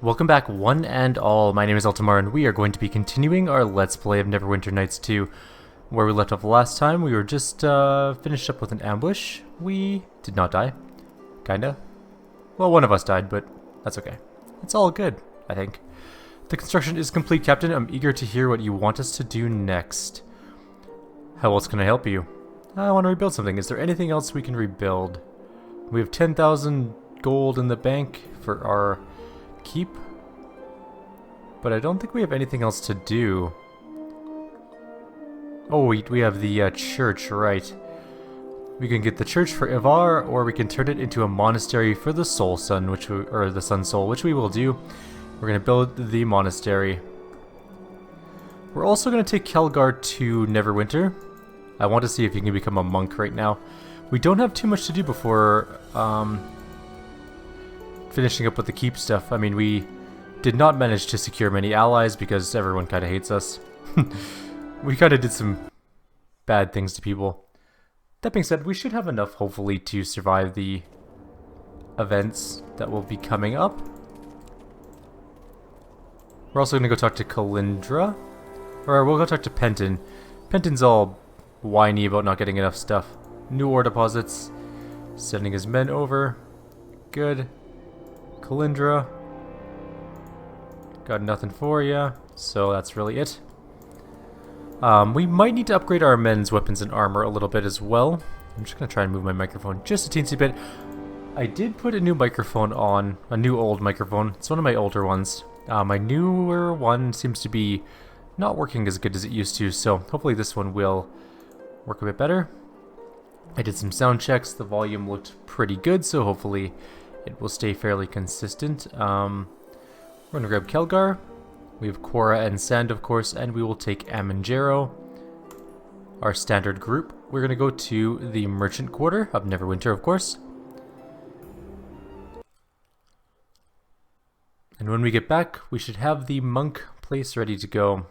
Welcome back one and all, my name is Eltimar and we are going to be continuing our Let's Play of Neverwinter Nights 2. Where we left off last time, we were just finished up with an ambush. We did not die. Kinda. Well, one of us died, but that's okay. It's all good, I think. The construction is complete, Captain. I'm eager to hear what you want us to do next. How else can I help you? I want to rebuild something. Is there anything else we can rebuild? We have 10,000 gold in the bank for our keep, but I don't think we have anything else to do. Oh, we have the church, right. We can get the church for Ivar, or we can turn it into a monastery for the Soul Sun, or the Sun Soul, which we will do. We're going to build the monastery. We're also going to take Kelgar to Neverwinter. I want to see if he can become a monk right now. We don't have too much to do before finishing up with the keep stuff. I mean, we did not manage to secure many allies because everyone kind of hates us. We kind of did some bad things to people. That being said, we should have enough, hopefully, to survive the events that will be coming up. We're also going to go talk to Kalindra. Or we'll go talk to Penton. Penton's all whiny about not getting enough stuff. New ore deposits. Sending his men over. Good. Kalindra. Got nothing for ya, so that's really it. We might need to upgrade our men's weapons and armor a little bit as well. I'm just going to try and move my microphone just a teensy bit. I did put a new microphone on, a new old microphone. It's one of my older ones. My newer one seems to be not working as good as it used to, so hopefully this one will work a bit better. I did some sound checks. The volume looked pretty good, so hopefully it will stay fairly consistent. We're going to grab Kelgar. We have Cora and Sand, of course, and we will take Amangero, our standard group. We're going to go to the Merchant Quarter of Neverwinter, of course. And when we get back, we should have the monk place ready to go.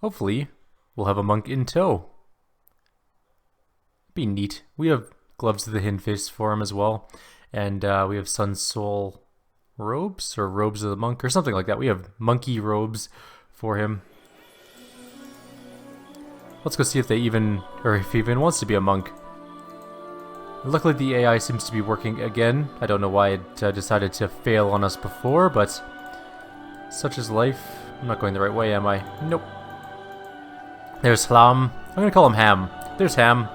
Hopefully, we'll have a monk in tow. Be neat. We have gloves to the Hin Fist for him as well. And we have Sun Soul robes, or robes of the monk, or something like that. We have monkey robes for him. Let's go see if they even, or if he even wants to be a monk. Luckily the AI seems to be working again. I don't know why it decided to fail on us before, but such is life. I'm not going the right way, am I? Nope. There's Hlam. I'm going to call him Ham. There's Ham.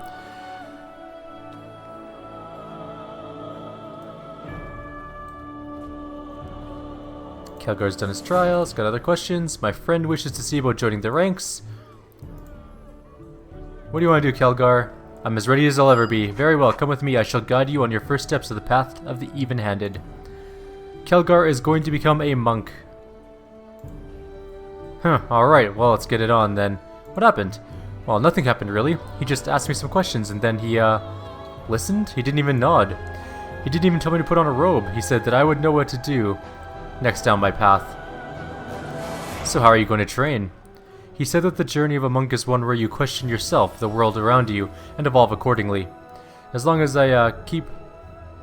Kelgar's done his trials, got other questions. My friend wishes to see about joining the ranks. What do you want to do, Kelgar? I'm as ready as I'll ever be. Very well, come with me. I shall guide you on your first steps of the path of the even-handed. Kelgar is going to become a monk. Huh, alright, well, let's get it on then. What happened? Well, nothing happened really. He just asked me some questions and then he, listened? He didn't even nod. He didn't even tell me to put on a robe. He said that I would know what to do next down my path. So how are you going to train? He said that the journey of a monk is one where you question yourself, the world around you, and evolve accordingly. As long as I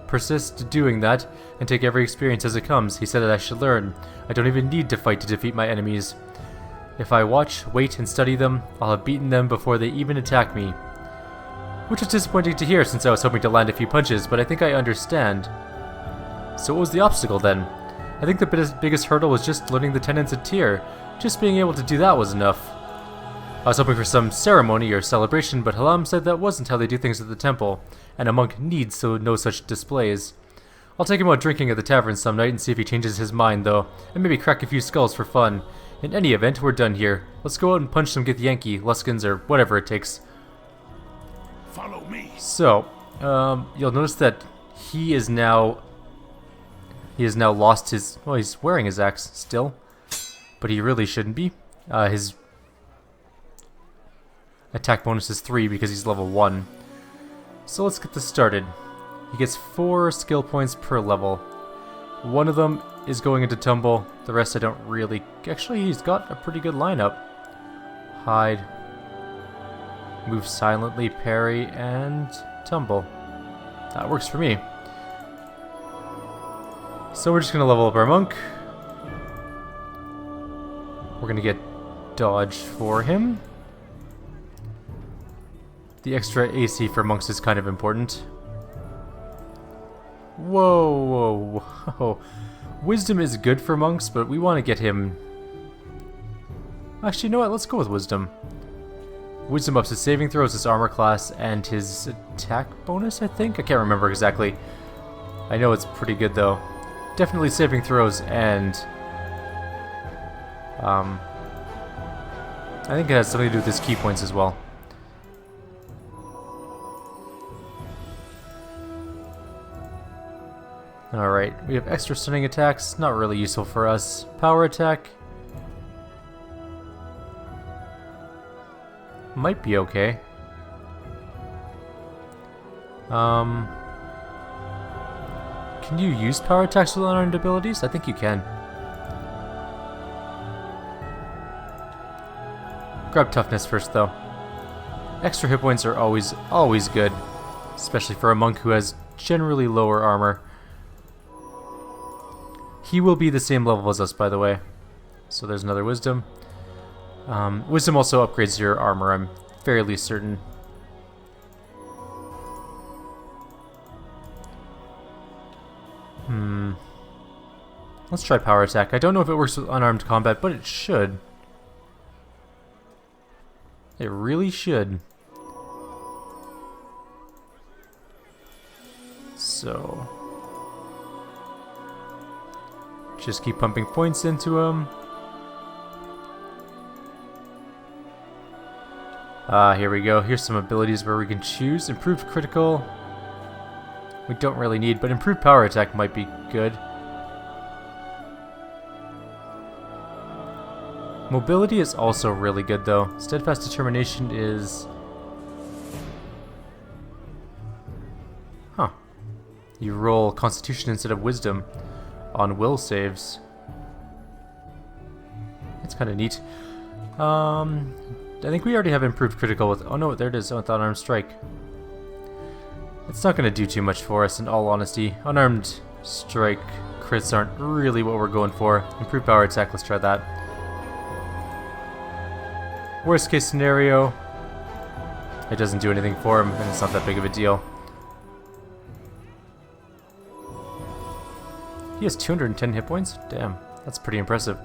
persist doing that, and take every experience as it comes, he said that I should learn. I don't even need to fight to defeat my enemies. If I watch, wait, and study them, I'll have beaten them before they even attack me. Which is disappointing to hear since I was hoping to land a few punches, but I think I understand. So what was the obstacle then? I think the biggest hurdle was just learning the tenets of Tyr. Just being able to do that was enough. I was hoping for some ceremony or celebration, but Halam said that wasn't how they do things at the temple, and a monk needs no such displays. I'll take him out drinking at the tavern some night and see if he changes his mind, though, and maybe crack a few skulls for fun. In any event, we're done here. Let's go out and punch some Githyanki, Luskins, or whatever it takes. Follow me. So, you'll notice that he has now lost his... Well, he's wearing his axe still, but he really shouldn't be. His attack bonus is 3 because he's level 1. So let's get this started. He gets 4 skill points per level. One of them is going into tumble. The rest I don't really... Actually, he's got a pretty good lineup. Hide. Move silently, parry, and tumble. That works for me. So we're just going to level up our monk. We're gonna get dodge for him. The extra AC for monks is kind of important. Whoa, whoa, whoa. Wisdom is good for monks, but we want to get him... Actually, you know what? Let's go with Wisdom. Wisdom ups his saving throws, his armor class, and his attack bonus, I think? I can't remember exactly. I know it's pretty good, though. Definitely saving throws, and... I think it has something to do with his key points as well. Alright, we have extra stunning attacks, not really useful for us. Power attack. Might be okay. Can you use power attacks with unarmed abilities? I think you can. Grab toughness first though. Extra hit points are always good. Especially for a monk who has generally lower armor. He will be the same level as us, by the way. So there's another wisdom. Wisdom also upgrades your armor, I'm fairly certain. Let's try power attack. I don't know if it works with unarmed combat, but it should. It really should. So... just keep pumping points into him. Here we go. Here's some abilities where we can choose. Improved critical. We don't really need, but improved power attack might be good. Mobility is also really good though. Steadfast determination is... huh. You roll constitution instead of wisdom on will saves. That's kind of neat. I think we already have improved critical with... oh no, there it is, with unarmed strike. It's not going to do too much for us in all honesty. Unarmed strike crits aren't really what we're going for. Improved power attack, let's try that. Worst case scenario, it doesn't do anything for him and it's not that big of a deal. He has 210 hit points? Damn, that's pretty impressive.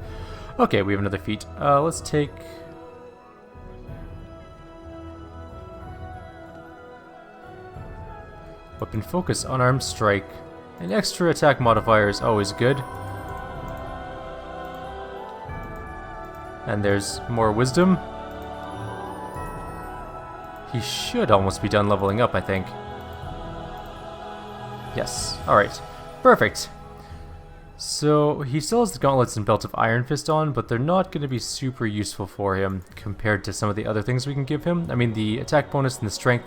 Okay, we have another feat. Let's take... weapon focus, unarmed strike. An extra attack modifier is always good. And there's more wisdom. He should almost be done leveling up, I think. Yes, alright. Perfect. So, he still has the gauntlets and belt of Iron Fist on, but they're not going to be super useful for him compared to some of the other things we can give him. I mean, the attack bonus and the strength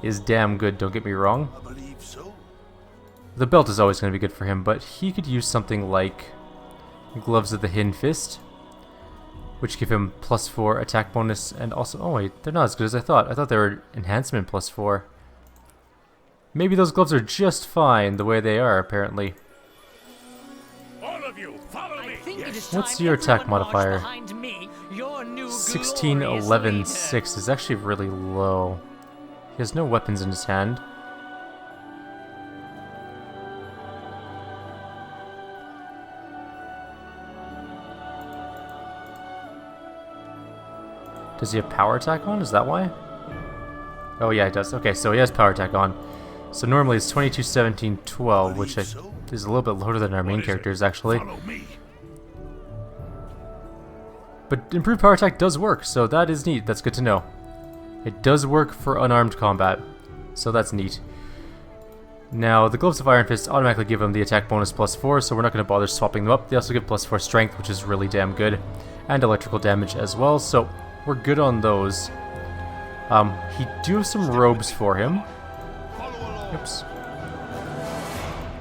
is damn good, don't get me wrong. I believe so. The belt is always going to be good for him, but he could use something like Gloves of the Hidden Fist, which give him +4 attack bonus, and also... oh wait, they're not as good as I thought. I thought they were enhancement +4. Maybe those gloves are just fine the way they are, apparently. All of you, follow me. What's your attack modifier? 16, 11, 6 is actually really low. He has no weapons in his hand. Does he have power attack on? Is that why? Oh yeah, he does. Okay, so he has power attack on. So normally it's 22, 17, 12, which is a little bit lower than our main characters, actually. Follow me. But improved power attack does work, so that is neat. That's good to know. It does work for unarmed combat, so that's neat. Now, the Gloves of Iron Fist automatically give him the attack bonus +4, so we're not going to bother swapping them up. They also give +4 strength, which is really damn good, and electrical damage as well, so we're good on those. He do have some robes for him. Oops.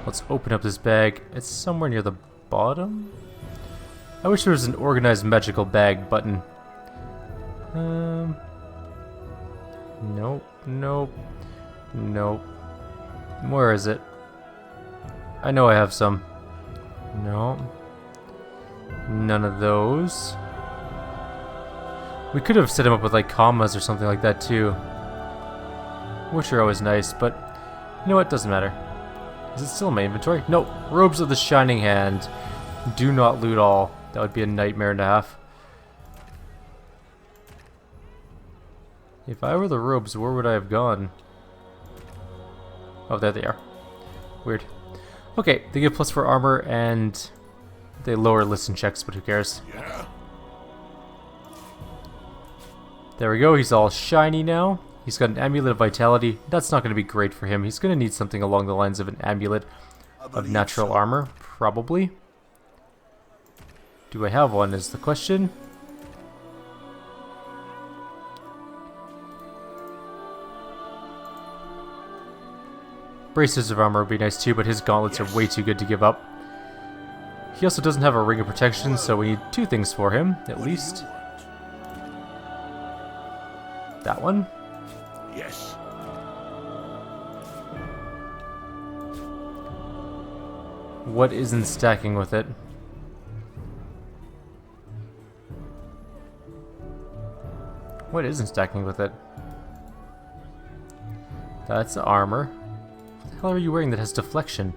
Let's open up this bag. It's somewhere near the bottom. I wish there was an organized magical bag button. Nope, nope, nope. Where is it? I know I have some. No. None of those. We could have set him up with like commas or something like that too, which are always nice, but you know what, doesn't matter. Is it still in my inventory? No. Robes of the Shining Hand. Do not loot all. That would be a nightmare and a half. If I were the robes, where would I have gone? Oh, there they are. Weird. Okay, they give plus for armor and they lower listen checks, but who cares? Yeah. There we go, he's all shiny now. He's got an amulet of vitality. That's not going to be great for him. He's going to need something along the lines of an amulet of natural armor, probably. Do I have one is the question. Braces of armor would be nice too, but his gauntlets are way too good to give up. He also doesn't have a ring of protection, so we need two things for him, at least. That one. Yes. What isn't stacking with it? What isn't stacking with it? That's armor. What the hell are you wearing that has deflection?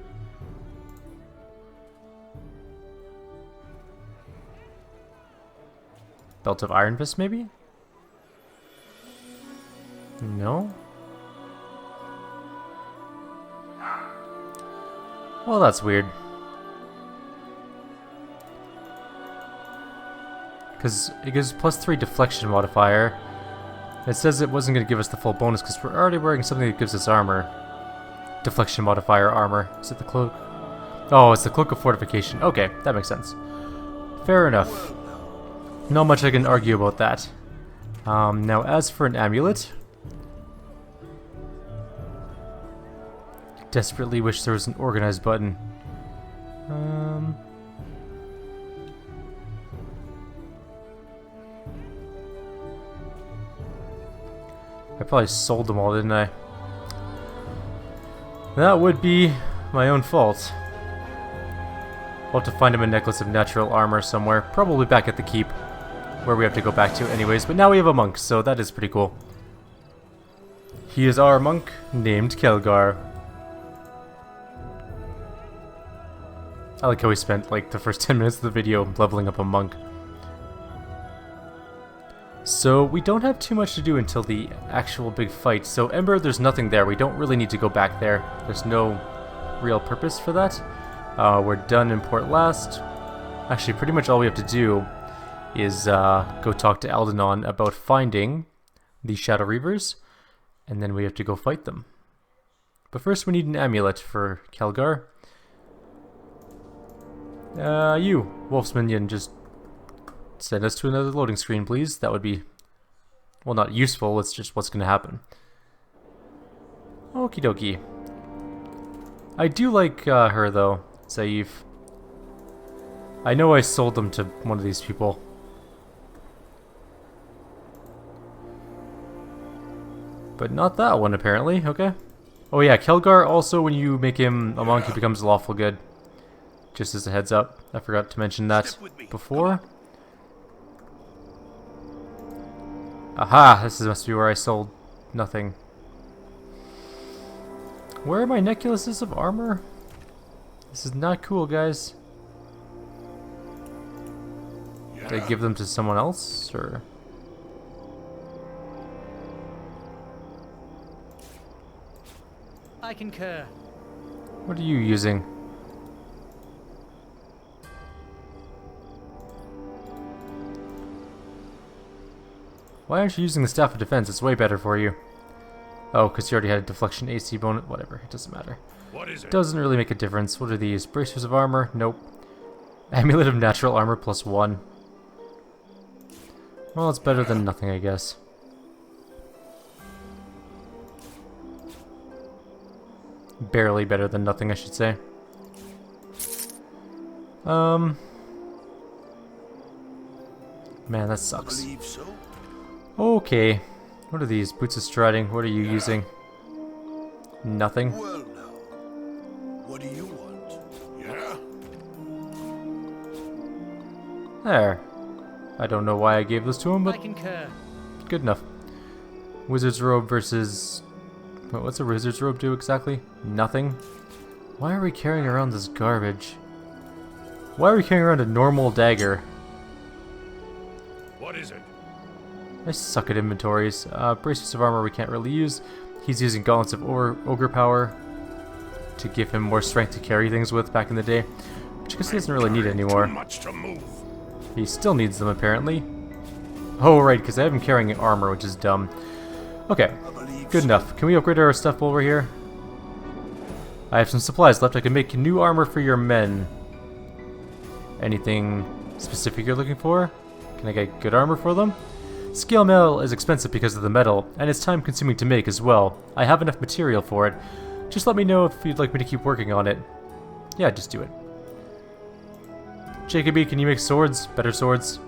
Belt of Iron Fist, maybe? No? Well, that's weird. Because it gives +3 deflection modifier. It says it wasn't going to give us the full bonus because we're already wearing something that gives us armor. Deflection modifier armor. Is it the cloak? Oh, it's the cloak of fortification. Okay, that makes sense. Fair enough. Not much I can argue about that. Now, as for an amulet, desperately wish there was an organized button. I probably sold them all, didn't I? That would be my own fault. I'll have to find him a necklace of natural armor somewhere, probably back at the keep, where we have to go back to anyways, but now we have a monk, so that is pretty cool. He is our monk, named Kelgar. I like how we spent like the first 10 minutes of the video leveling up a monk. So we don't have too much to do until the actual big fight. So Ember, there's nothing there. We don't really need to go back there. There's no real purpose for that. We're done in Port Last. Actually, pretty much all we have to do is go talk to Aldenon about finding the Shadow Reavers, and then we have to go fight them. But first we need an amulet for Kelgar. You, Wolf's Minion, just send us to another loading screen, please. That would be, well, not useful, it's just what's going to happen. Okie dokie. I do like her, though, Saif. I know I sold them to one of these people. But not that one, apparently. Okay. Oh yeah, Kelgar also, when you make him a monk, he becomes lawful good. Just as a heads up. I forgot to mention that before. Aha! This must be where I sold nothing. Where are my necklaces of armor? This is not cool, guys. Did I give them to someone else, or...? I concur. What are you using? Why aren't you using the Staff of Defense? It's way better for you. Oh, because you already had a deflection AC bonus. Whatever, it doesn't matter. What is it? Doesn't really make a difference. What are these? Bracers of armor? Nope. Amulet of natural armor +1. Well, it's better than nothing, I guess. Barely better than nothing, I should say. Man, that sucks. Believe so? Okay. What are these? Boots of striding. What are you using? Nothing. Well now, what do you want? Yeah? There. I don't know why I gave those to him, but I concur. good enough. Wizard's robe versus... what's a wizard's robe do exactly? Nothing. Why are we carrying around this garbage? Why are we carrying around a normal dagger? What is it? I suck at inventories. Bracelets of armor we can't really use. He's using gauntlets of ogre power to give him more strength to carry things with back in the day, which I guess he doesn't really need anymore. Too much to move. He still needs them apparently. Oh right, because I have him carrying armor, which is dumb. Okay, good enough. Can we upgrade our stuff while we're here? I have some supplies left. I can make new armor for your men. Anything specific you're looking for? Can I get good armor for them? Scale mail is expensive because of the metal, and it's time consuming to make as well. I have enough material for it. Just let me know if you'd like me to keep working on it. Yeah, just do it. Jacoby, can you make swords? Better swords?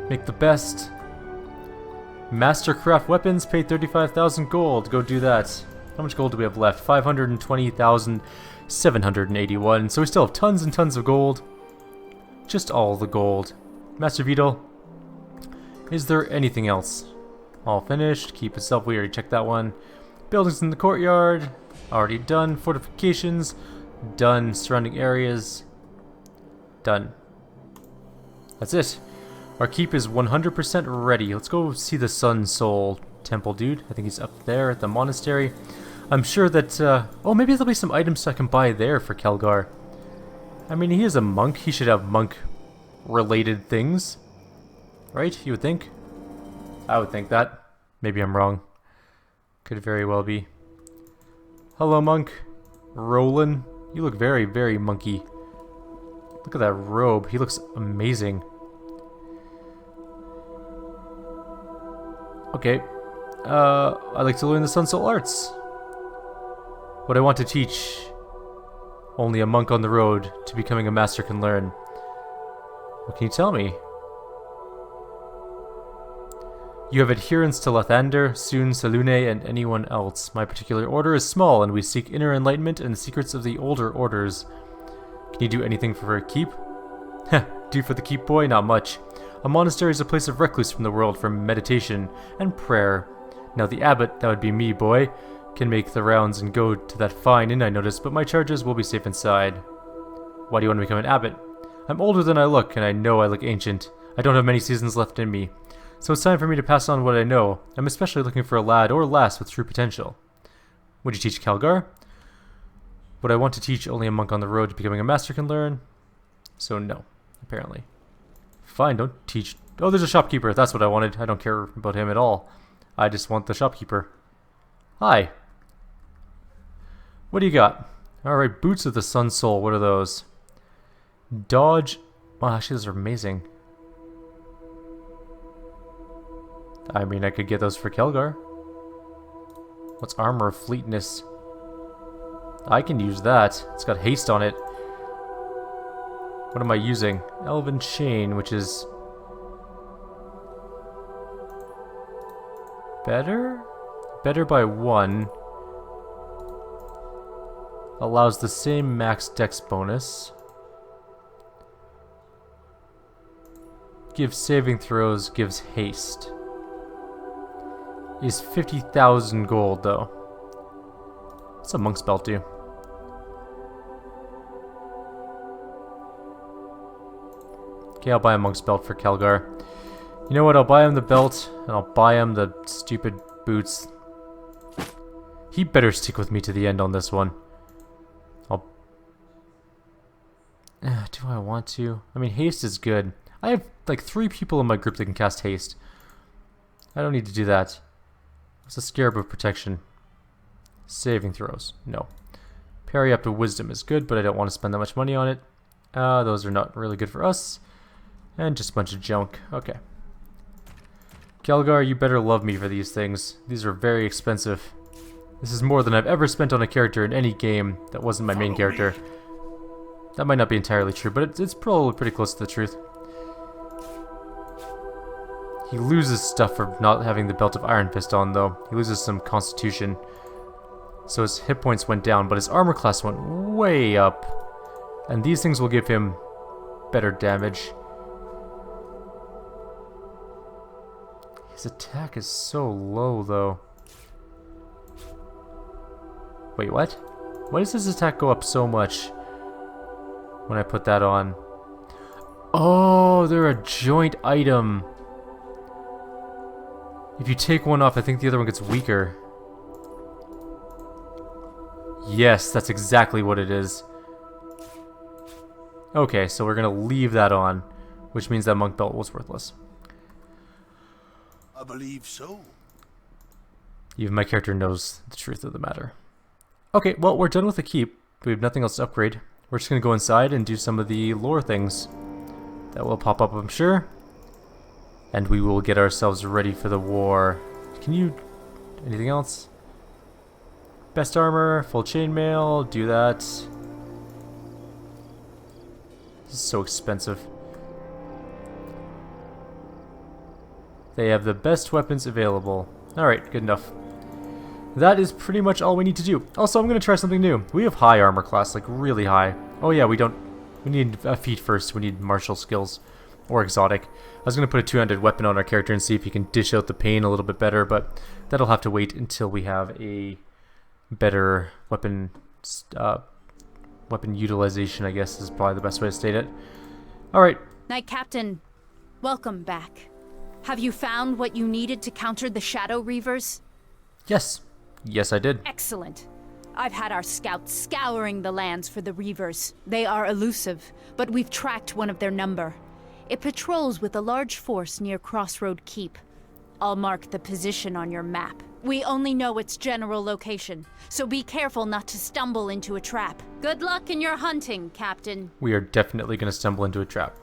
Make the best. Mastercraft weapons, pay 35,000 gold. Go do that. How much gold do we have left? 520,781. So we still have tons and tons of gold. Just all the gold. Master Beetle. Is there anything else? All finished. Keep itself. We already checked that one. Buildings in the courtyard. Already done. Fortifications. Done. Surrounding areas. Done. That's it. Our keep is 100% ready. Let's go see the Sun Soul Temple, dude. I think he's up there at the monastery. I'm sure that... oh, maybe there'll be some items I can buy there for Kelgar. I mean, he is a monk. He should have monk-related things. Right? You would think? I would think that. Maybe I'm wrong. Could very well be. Hello, monk. Roland. You look very, very monkey. Look at that robe. He looks amazing. Okay. I'd like to learn the Sun Soul Arts. What I want to teach, only a monk on the road to becoming a master can learn. What can you tell me? You have adherence to Lathander, Soon, Salune, and anyone else. My particular order is small, and we seek inner enlightenment and the secrets of the older orders. Can you do anything for a keep? Heh, do for the keep, boy? Not much. A monastery is a place of recluse from the world for meditation and prayer. Now the abbot, that would be me, boy, can make the rounds and go to that fine inn I noticed, but my charges will be safe inside. Why do you want to become an abbot? I'm older than I look, and I know I look ancient. I don't have many seasons left in me. So it's time for me to pass on what I know. I'm especially looking for a lad or lass with true potential. Would you teach Kelgar? What I want to teach, only a monk on the road to becoming a master can learn. So no, apparently. Fine, don't teach... Oh, there's a shopkeeper. That's what I wanted. I don't care about him at all. I just want the shopkeeper. Hi. What do you got? Alright, Boots of the Sun Soul. What are those? Dodge... Oh, actually, those are amazing. I mean, I could get those for Kelgar. What's Armor of Fleetness? I can use that. It's got haste on it. What am I using? Elven Chain, which is... better? Better by 1. Allows the same max dex bonus. Gives saving throws, gives haste. Is 50,000 gold, though. What's a monk's belt do? Okay, I'll buy a monk's belt for Kelgar. You know what? I'll buy him the belt, and I'll buy him the stupid boots. He better stick with me to the end on this one. Do I want to? I mean, haste is good. I have like 3 people in my group that can cast haste. I don't need to do that. What's a Scarab of Protection? Saving throws. No. Parry up to Wisdom is good, but I don't want to spend that much money on it. Those are not really good for us. And just a bunch of junk. Okay. Kelgar, you better love me for these things. These are very expensive. This is more than I've ever spent on a character in any game that wasn't my main character. That might not be entirely true, but it's probably pretty close to the truth. He loses stuff for not having the Belt of Iron Fist on, though. He loses some constitution. So his hit points went down, but his armor class went way up. And these things will give him better damage. His attack is so low, though. Wait, what? Why does his attack go up so much when I put that on? Oh, they're a joint item. If you take one off, I think the other one gets weaker. Yes, that's exactly what it is. Okay, so we're gonna leave that on, which means that monk belt was worthless. I believe so. Even my character knows the truth of the matter. Okay, well, we're done with the keep. We have nothing else to upgrade. We're just gonna go inside and do some of the lore things. That will pop up, I'm sure. And we will get ourselves ready for the war. Can you... anything else? Best armor, full chainmail, do that. This is so expensive. They have the best weapons available. Alright, good enough. That is pretty much all we need to do. Also, I'm going to try something new. We have high armor class, like really high. Oh yeah, we need a feat first. We need martial skills or exotic. I was going to put a 200 weapon on our character and see if he can dish out the pain a little bit better, but that'll have to wait until we have a better weapon weapon utilization, I guess is probably the best way to state it. Alright. Knight Captain, welcome back. Have you found what you needed to counter the Shadow Reavers? Yes. Yes, I did. Excellent. I've had our scouts scouring the lands for the Reavers. They are elusive, but we've tracked one of their number. It patrols with a large force near Crossroad Keep. I'll mark the position on your map. We only know its general location, so be careful not to stumble into a trap. Good luck in your hunting, Captain. We are definitely going to stumble into a trap.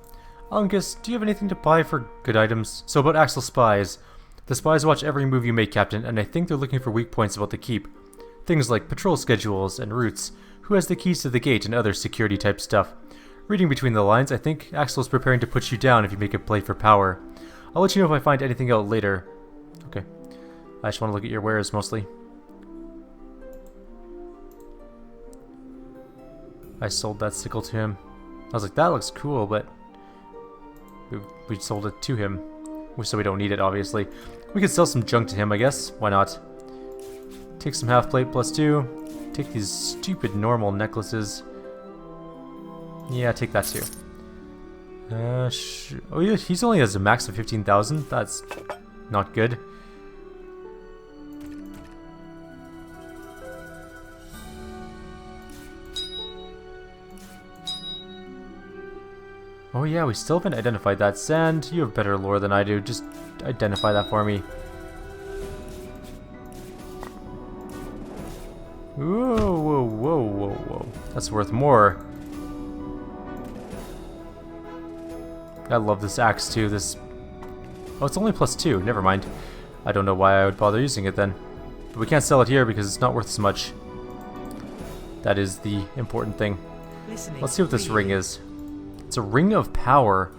Uncas, do you have anything to buy for good items? So about Axel spies. The spies watch every move you make, Captain, and I think they're looking for weak points about the keep. Things like patrol schedules and routes, who has the keys to the gate, and other security type stuff. Reading between the lines, I think Axel's preparing to put you down if you make a play for power. I'll let you know if I find anything out later. Okay. I just want to look at your wares mostly. I sold that sickle to him. I was like, that looks cool, but we sold it to him. So we don't need it, obviously. We could sell some junk to him, I guess. Why not? Take some half plate +2. Take these stupid normal necklaces. Yeah, take that too. Oh, yeah, he's only has a max of 15,000. That's not good. Oh yeah, we still haven't identified that. Sand, you have better lore than I do. Just identify that for me. Whoa, whoa, whoa, whoa, whoa. That's worth more. I love this axe too. This... oh, it's only +2. Never mind. I don't know why I would bother using it then. But we can't sell it here because it's not worth as much. That is the important thing. Let's see what this ring is. It's a ring of power.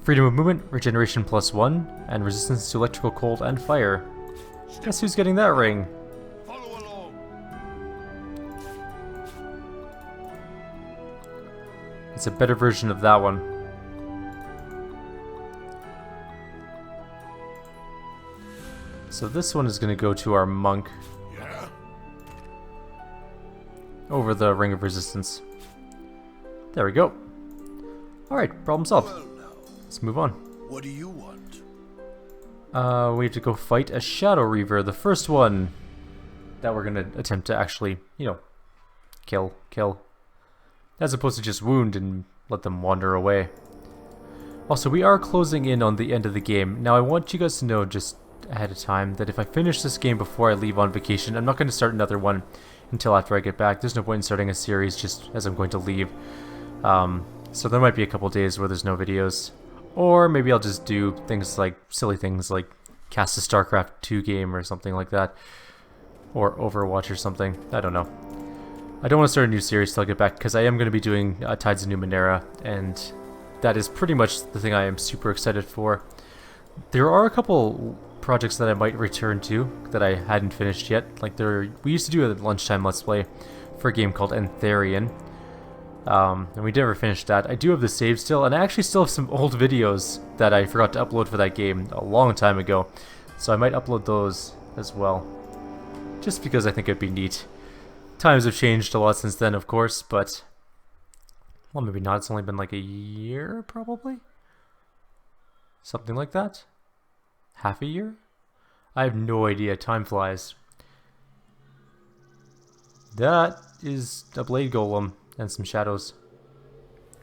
Freedom of movement, regeneration +1, and resistance to electrical, cold, and fire. Guess who's getting that ring? Follow along. It's a better version of that one. So this one is going to go to our monk. Yeah? Over the ring of resistance. There we go. Alright, problem solved. Well now, Let's move on. what do you want? We have to go fight a Shadow Reaver, the first one that we're gonna attempt to actually, you know, kill. As opposed to just wound and let them wander away. Also, we are closing in on the end of the game. Now, I want you guys to know just ahead of time that if I finish this game before I leave on vacation, I'm not going to start another one until after I get back. There's no point in starting a series just as I'm going to leave. So there might be a couple days where there's no videos. Or maybe I'll just do things like, silly things like cast a StarCraft 2 game or something like that. Or Overwatch or something. I don't know. I don't want to start a new series till I get back because I am going to be doing Tides of Numenera, and that is pretty much the thing I am super excited for. There are a couple projects that I might return to that I hadn't finished yet. Like we used to do a lunchtime Let's Play for a game called Antharian. And we never finished that. I do have the save still, and I actually still have some old videos that I forgot to upload for that game a long time ago. So I might upload those as well. Just because I think it'd be neat. Times have changed a lot since then, of course, but... Well, maybe not. It's only been like a year, probably? Something like that? Half a year? I have no idea. Time flies. That is a blade golem and some shadows.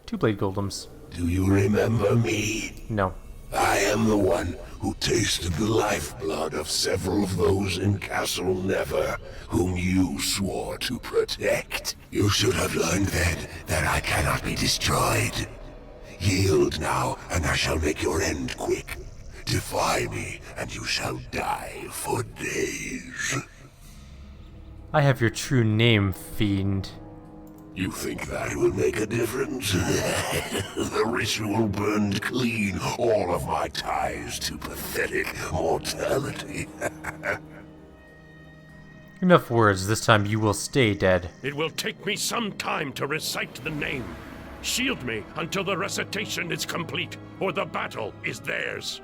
2 blade golems. Do you remember me? No. I am the one who tasted the lifeblood of several of those in Castle Never, whom you swore to protect. You should have learned then that I cannot be destroyed. Yield now, and I shall make your end quick. Defy me, and you shall die for days. I have your true name, fiend. You think that will make a difference? The ritual burned clean all of my ties to pathetic mortality. Enough words. This time you will stay dead. It will take me some time to recite the name. Shield me until the recitation is complete, or the battle is theirs.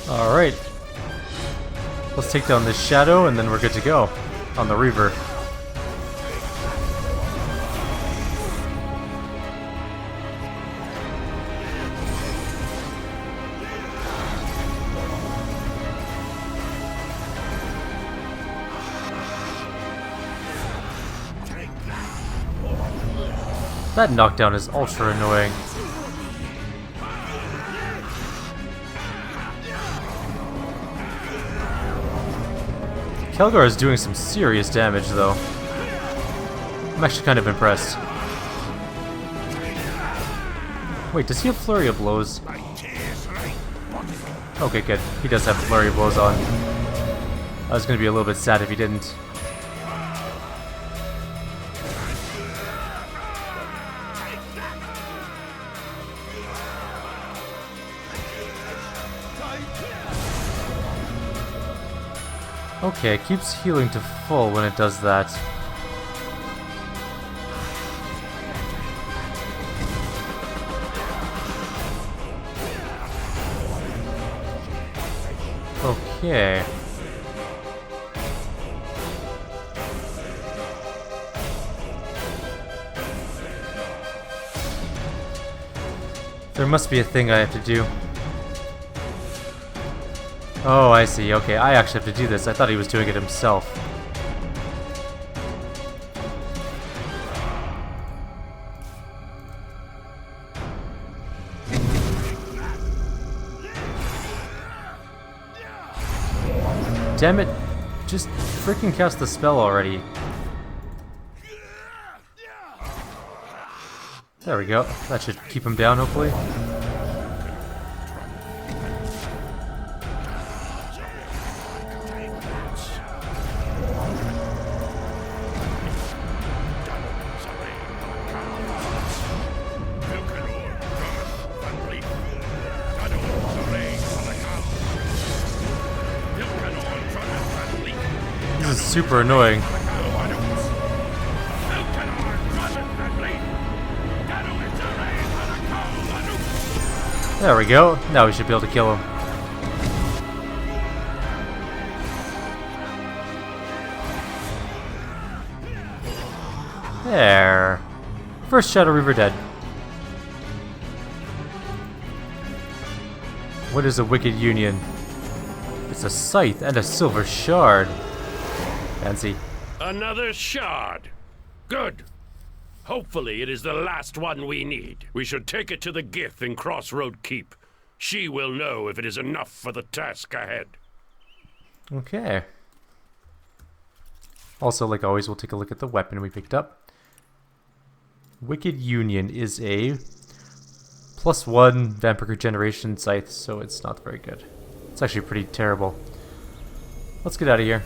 Alright. Let's take down this shadow and then we're good to go on the Reaver. That knockdown is ultra annoying. Kelgar is doing some serious damage, though. I'm actually kind of impressed. Wait, does he have Flurry of Blows? Okay, good. He does have Flurry of Blows on. I was going to be a little bit sad if he didn't. Okay, it keeps healing to full when it does that. Okay. There must be a thing I have to do. Oh, I see. Okay, I actually have to do this. I thought he was doing it himself. Damn it. Just freaking cast the spell already. There we go. That should keep him down, hopefully. This is super annoying. There we go. Now we should be able to kill him. There. First Shadow Reaver dead. What is a Wicked Union? It's a scythe and a silver shard. Fancy. Another shard. Good. Hopefully it is the last one we need. We should take it to the Gith in Crossroad Keep. She will know if it is enough for the task ahead. Okay. Also, like always, we'll take a look at the weapon we picked up. Wicked Union is a +1 Vampire Regeneration Scythe, so it's not very good. It's actually pretty terrible. Let's get out of here.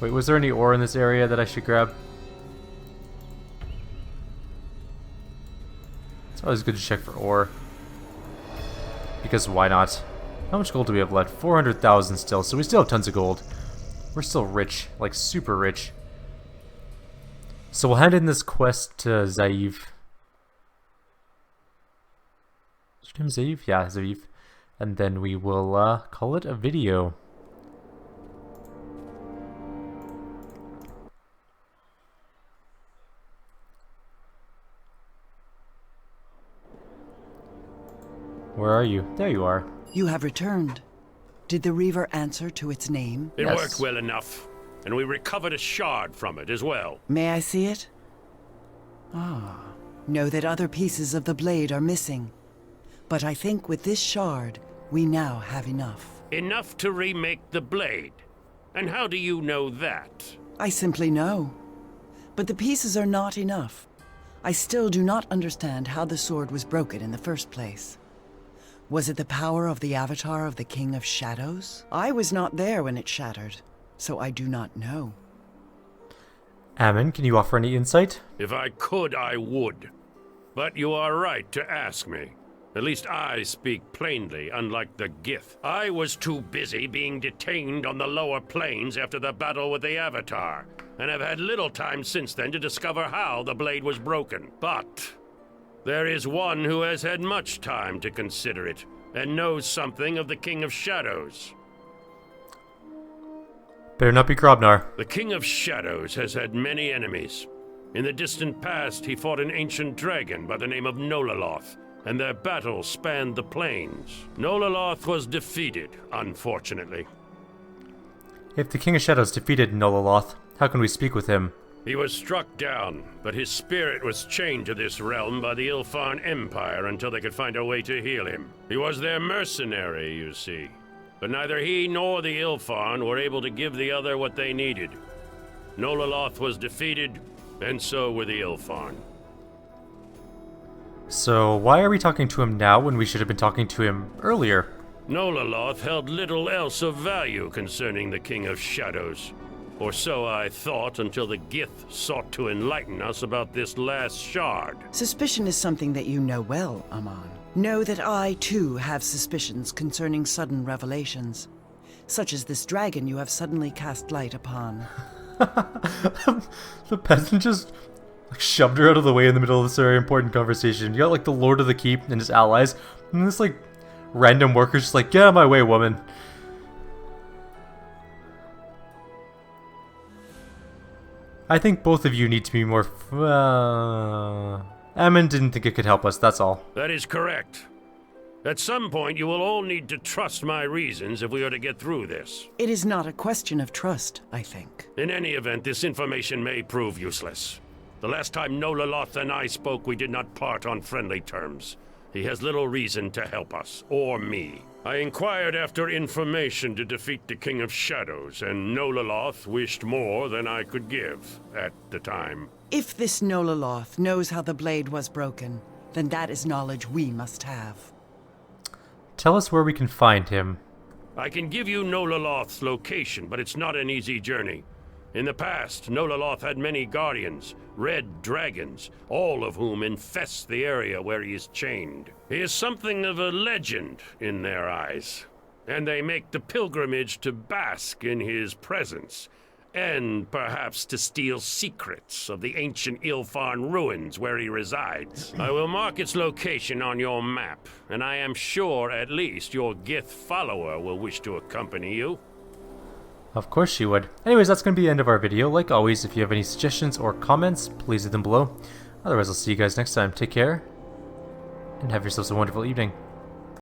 Wait, was there any ore in this area that I should grab? It's always good to check for ore. Because why not? How much gold do we have left? 400,000 still, so we still have tons of gold. We're still rich, like super rich. So we'll hand in this quest to Zaiv. Is your name Zaiv? Yeah, Zaiv. And then we will call it a video. Where are you? There you are. You have returned. Did the Reaver answer to its name? It Yes. worked well enough, and we recovered a shard from it as well. May I see it? Ah. Know that other pieces of the blade are missing. But I think with this shard, we now have enough. Enough to remake the blade. And how do you know that? I simply know. But the pieces are not enough. I still do not understand how the sword was broken in the first place. Was it the power of the avatar of the King of Shadows? I was not there when it shattered, so I do not know. Ammon, can you offer any insight? If I could, I would. But you are right to ask me. At least I speak plainly, unlike the Gith. I was too busy being detained on the lower planes after the battle with the Avatar, and have had little time since then to discover how the blade was broken. But there is one who has had much time to consider it, and knows something of the King of Shadows. Better not be Grobnar. The King of Shadows has had many enemies. In the distant past, he fought an ancient dragon by the name of Nololoth, and their battle spanned the plains. Nololoth was defeated, unfortunately. If the King of Shadows defeated Nololoth, how can we speak with him? He was struck down, but his spirit was chained to this realm by the Ilfarn Empire until they could find a way to heal him. He was their mercenary, you see. But neither he nor the Ilfarn were able to give the other what they needed. Nololoth was defeated, and so were the Ilfarn. So why are we talking to him now when we should have been talking to him earlier? Nololoth held little else of value concerning the King of Shadows. Or so I thought until the Gith sought to enlighten us about this last shard. Suspicion is something that you know well, Amon. Know that I, too, have suspicions concerning sudden revelations, such as this dragon you have suddenly cast light upon. The peasant just shoved her out of the way in the middle of this very important conversation. You got like the Lord of the Keep and his allies, and this like random worker's just like, get out of my way, woman. I think both of you need to be more... Ammon didn't think it could help us, that's all. That is correct. At some point, you will all need to trust my reasons if we are to get through this. It is not a question of trust, I think. In any event, this information may prove useless. The last time Nololoth and I spoke, we did not part on friendly terms. He has little reason to help us, or me. I inquired after information to defeat the King of Shadows, and Nololoth wished more than I could give at the time. If this Nololoth knows how the blade was broken, then that is knowledge we must have. Tell us where we can find him. I can give you Nololoth's location, but it's not an easy journey. In the past, Nololoth had many guardians, red dragons, all of whom infest the area where he is chained. He is something of a legend in their eyes, and they make the pilgrimage to bask in his presence, and perhaps to steal secrets of the ancient Ilfarn ruins where he resides. I will mark its location on your map, and I am sure at least your Gith follower will wish to accompany you. Of course she would. Anyways, that's going to be the end of our video. Like always, if you have any suggestions or comments, please leave them below. Otherwise, I'll see you guys next time. Take care, and have yourselves a wonderful evening.